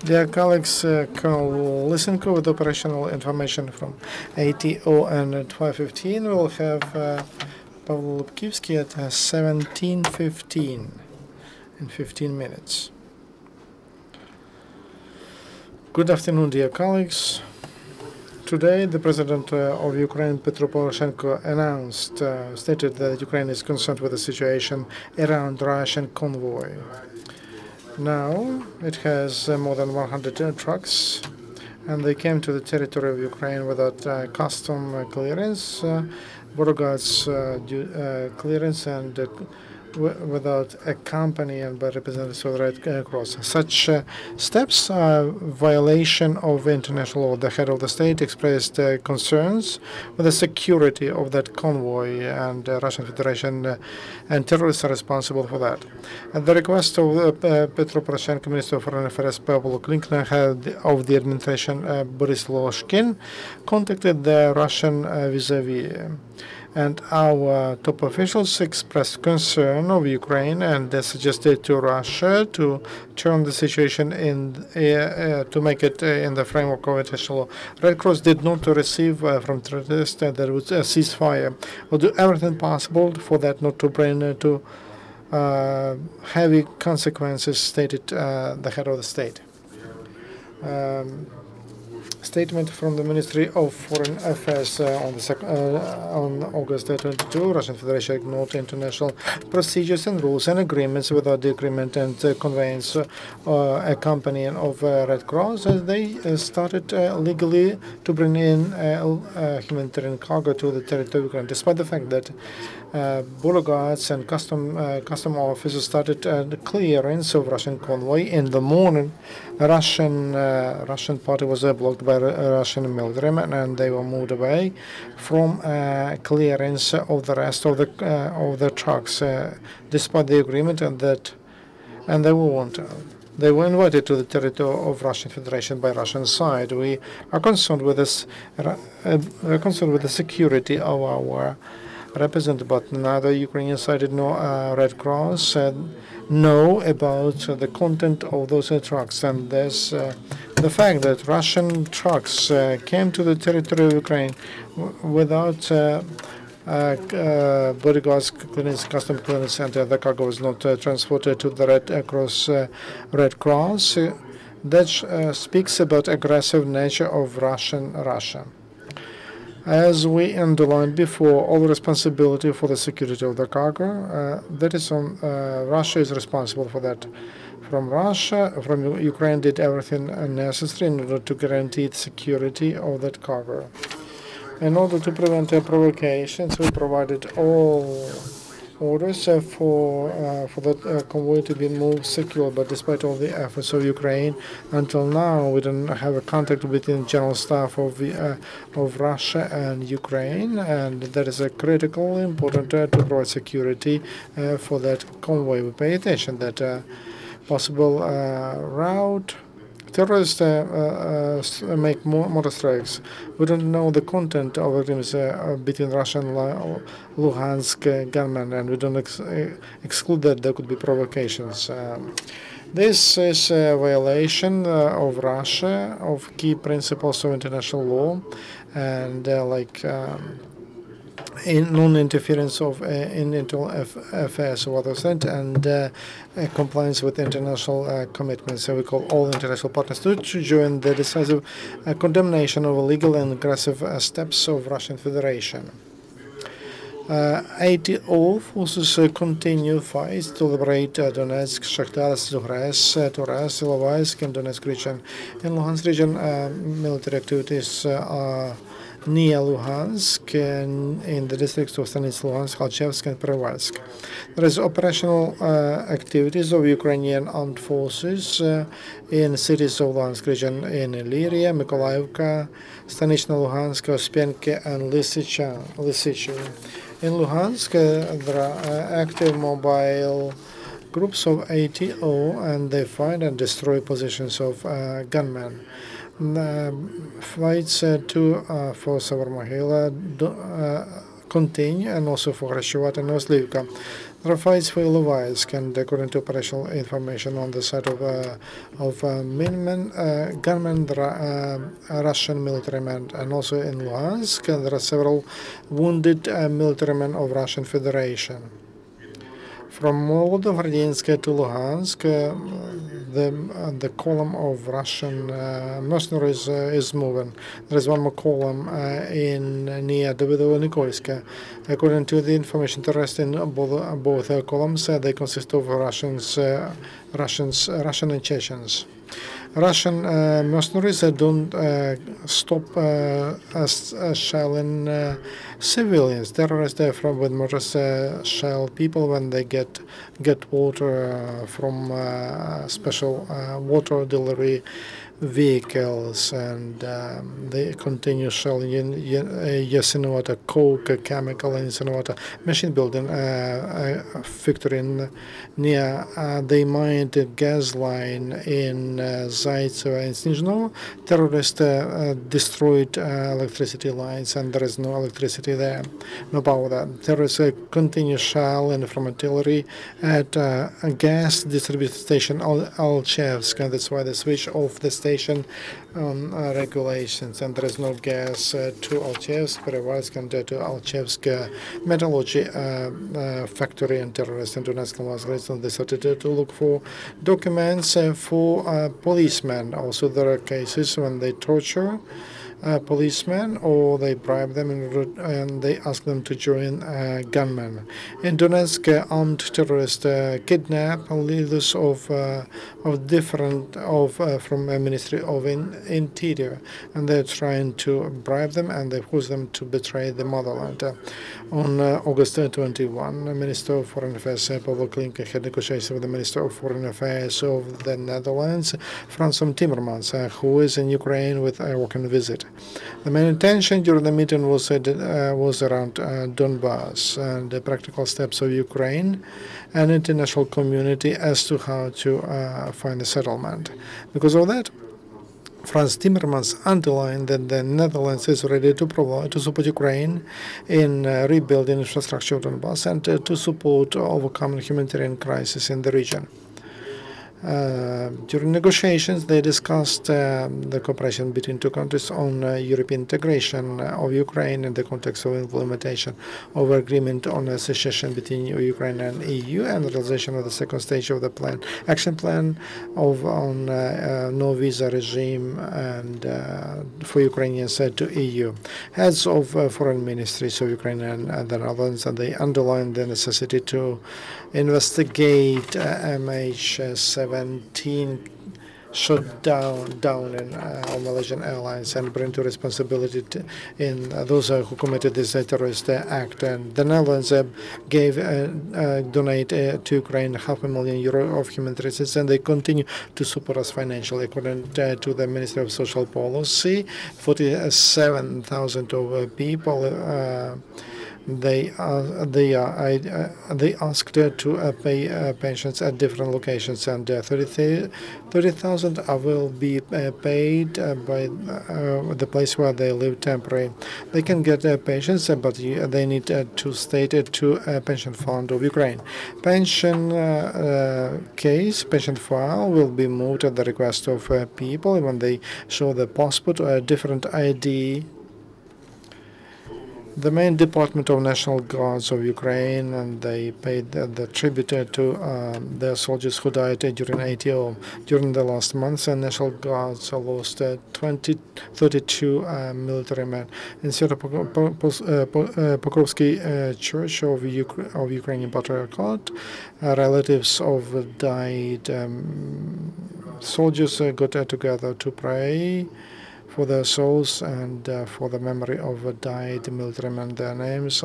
Dear colleagues, Colonel Lysenko with operational information from ATO and at 5:15. We'll have Pavel Lubkivsky at 17:15 in 15 minutes. Good afternoon, dear colleagues. Today, the President of Ukraine, Petro Poroshenko, stated that Ukraine is concerned with the situation around Russian convoy. Now, it has more than 100 trucks, and they came to the territory of Ukraine without custom clearance, border guards clearance, and without accompaniment by representatives of the Red Cross. Such steps are violation of international law. The head of the state expressed concerns with the security of that convoy, and Russian Federation and terrorists are responsible for that. At the request of Petro Poroshenko, Minister of Foreign Affairs Pavel Klink, head of the administration Boris Loshkin, contacted the Russian vis-a-vis. And our top officials expressed concern of Ukraine and suggested to Russia to turn the situation to make it in the framework of international law. Red Cross did not receive from terrorists that would ceasefire. We'll do everything possible for that not to bring to heavy consequences, stated the head of the state. Statement from the Ministry of Foreign Affairs on August 22. Russian Federation ignored international procedures and rules and agreements without the agreement and conveyance accompanying of Red Cross, as they started legally to bring in humanitarian cargo to the territory of Ukraine, despite the fact that border guards and custom officers started clearance of Russian convoy in the morning. Russian party was blocked by Russian military, and they were moved away from clearance of the rest of the trucks, despite the agreement, and they were wanted. They were invited to the territory of Russian Federation by Russian side. We are concerned with this. We're concerned with the security of our representative, but neither Ukrainian side nor Red Cross know about the content of those trucks, and there's the fact that Russian trucks came to the territory of Ukraine without bodyguards clearance, custom clearance, and the cargo was not transported to the Red Cross. That speaks about aggressive nature of Russia. As we underlined before, all responsibility for the security of the cargo, that is on Russia is responsible for that. From Ukraine did everything necessary in order to guarantee the security of that cargo. In order to prevent provocations, we provided all orders for that convoy to be moved secure. But despite all the efforts of Ukraine, until now we don't have a contact between general staff of Russia and Ukraine, and that is a critical, important to provide security for that convoy. We pay attention that possible route. Terrorists make more strikes. We don't know the content of agreements between Russia and Luhansk gunmen, and we don't exclude that there could be provocations. This is a violation of Russia of key principles of international law, and in non-interference in internal affairs of others, and compliance with international commitments. So we call all international partners to join the decisive condemnation of illegal and aggressive steps of Russian Federation. ATO forces continue fights to liberate Donetsk, Shakhtarsk, Toretsk, Ilovaisk, and Donetsk region. In Luhansk region, military activities are near Luhansk and in the districts of Stanitsa, Luhansk, Khalchevsk, and Pervalsk. There is operational activities of Ukrainian armed forces in cities of Luhansk region in Illyria, Mykolaiivka, Stanishna Luhansk, Ospienke, and Lysychy. In Luhansk, there are active mobile groups of ATO, and they find and destroy positions of gunmen. Flights to for Savarmahila continue, and also for Reshivat and Oslivka. There are fights for Ilovaisk, and according to operational information on the side of gunmen, Russian military men, and also in Luhansk, there are several wounded military men of Russian Federation. From Molodov-Radiansk to Luhansk, the column of Russian mercenaries is moving. There is one more column near Davidovo-Nikolsk. According to the information terrorist in both columns, they consist of Russian and Chechens. Russian mercenaries don't stop shelling civilians. Terrorists with mortars shell people when they get water from special water delivery vehicles, and they continue shelling Yasinowata coke chemical and Yasinowata machine building factory near they mined a gas line in Zaitsevo and Snizhnovo. Terrorists destroyed electricity lines, and there is no electricity there, no power there. Terrorists continue shelling from artillery at a gas distribution station Alchevsk, and that's why they switch off the station regulations, and there is no gas to Alchevsk, Perevalsk, and to Alchevsk metallurgy factory, and terrorists in Donetsk and Luhansk recently they started to look for documents for policemen. Also, there are cases when they torture policemen, or they bribe them and they ask them to join gunmen. In Donetsk, armed terrorists kidnap leaders from a Ministry of Interior, and they're trying to bribe them, and they force them to betray the motherland. On August 21, the Minister of Foreign Affairs Pavlo Klinka had negotiations with the Minister of Foreign Affairs of the Netherlands, Frans Timmermans, who is in Ukraine with a working visit. The main intention during the meeting was around Donbass and the practical steps of Ukraine and international community as to how to find a settlement. Because of that, Frans Timmermans underlined that the Netherlands is ready to support Ukraine in rebuilding infrastructure of Donbass and to support overcoming humanitarian crisis in the region. During negotiations, they discussed the cooperation between two countries on European integration of Ukraine in the context of implementation of agreement on association between Ukraine and EU, and the realization of the second stage of the action plan on no visa regime and for Ukrainians to EU. Heads of foreign ministries of Ukraine and the Netherlands, and they underlined the necessity to investigate MH17 shot down in Malaysian Airlines and bring to responsibility in those who committed this terrorist act. And the Netherlands donate to Ukraine €500,000 of humanitarian assistance, and they continue to support us financially. According to the Ministry of Social Policy, 47,000 of people they asked to pay pensions at different locations, and 30,000 will be paid by the place where they live temporarily. They can get pensions, but they need to state to a pension fund of Ukraine. Pension file will be moved at the request of people when they show the passport or a different ID. The main Department of National Guards of Ukraine, and they paid the tribute to the soldiers who died during ATO. During the last months, National Guards lost 32 military men. In Pokrovsky Church of Ukrainian Patriarchate, relatives of died soldiers got together to pray for their souls and for the memory of died military men. Their names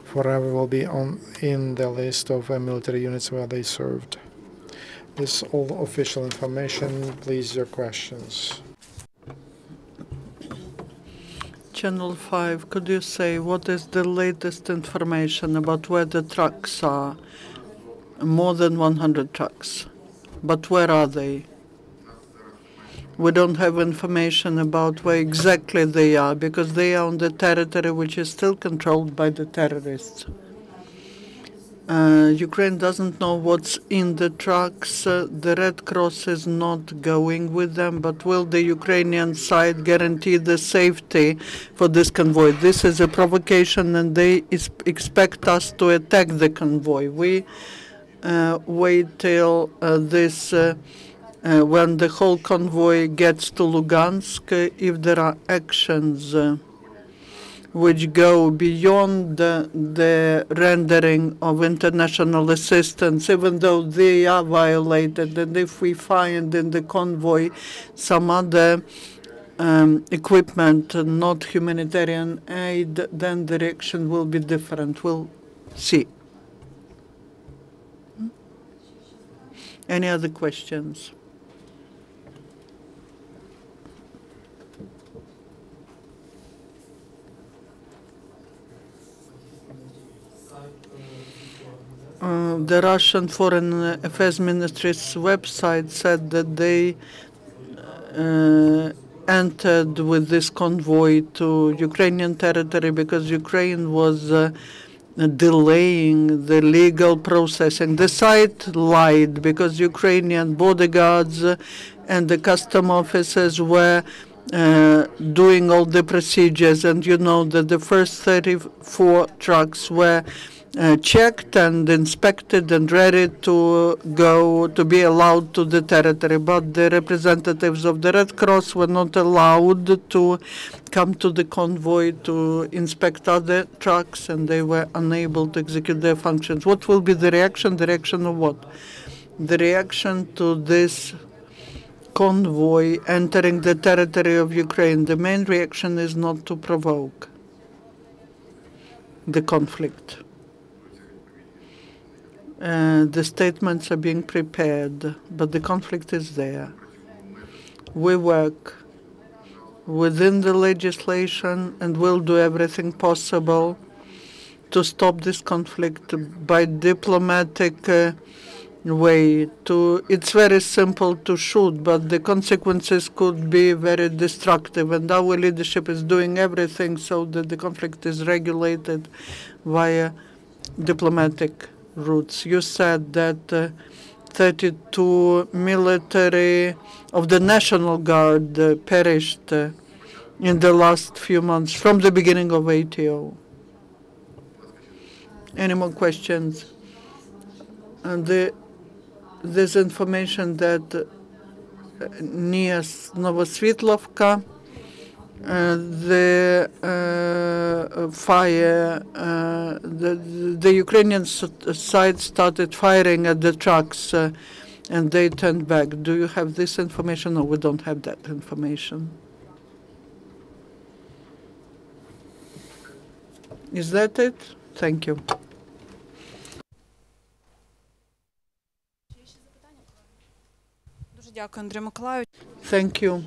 forever will be in the list of military units where they served. This is all official information. Please, your questions. Channel 5, could you say what is the latest information about where the trucks are? More than 100 trucks. But where are they? We don't have information about where exactly they are, because they are on the territory which is still controlled by the terrorists. Ukraine doesn't know what's in the trucks. The Red Cross is not going with them, but will the Ukrainian side guarantee the safety for this convoy? This is a provocation, and they expect us to attack the convoy. We wait till when the whole convoy gets to Lugansk. If there are actions which go beyond the rendering of international assistance, even though they are violated, and if we find in the convoy some other equipment, not humanitarian aid, then the reaction will be different. We'll see. Any other questions? The Russian Foreign Affairs Ministry's website said that they entered with this convoy to Ukrainian territory because Ukraine was delaying the legal processing. The site lied because Ukrainian border guards and the custom officers were doing all the procedures, and you know that the first 34 trucks were checked and inspected and ready to go, to be allowed to the territory. But the representatives of the Red Cross were not allowed to come to the convoy to inspect other trucks, and they were unable to execute their functions. What will be the reaction? The reaction of what? The reaction to this convoy entering the territory of Ukraine. The main reaction is not to provoke the conflict. The statements are being prepared, but the conflict is there. We work within the legislation and will do everything possible to stop this conflict by diplomatic way. It's very simple to shoot, but the consequences could be very destructive, and our leadership is doing everything so that the conflict is regulated via diplomatic routes. You said that 32 military of the National Guard perished in the last few months from the beginning of ATO. Any more questions? And there's information that near Novosvitlovka, the fire, the Ukrainian side started firing at the trucks, and they turned back. Do you have this information? No, we don't have that information. Is that it? Thank you. Дякую, Андрій Миколайович. Thank you.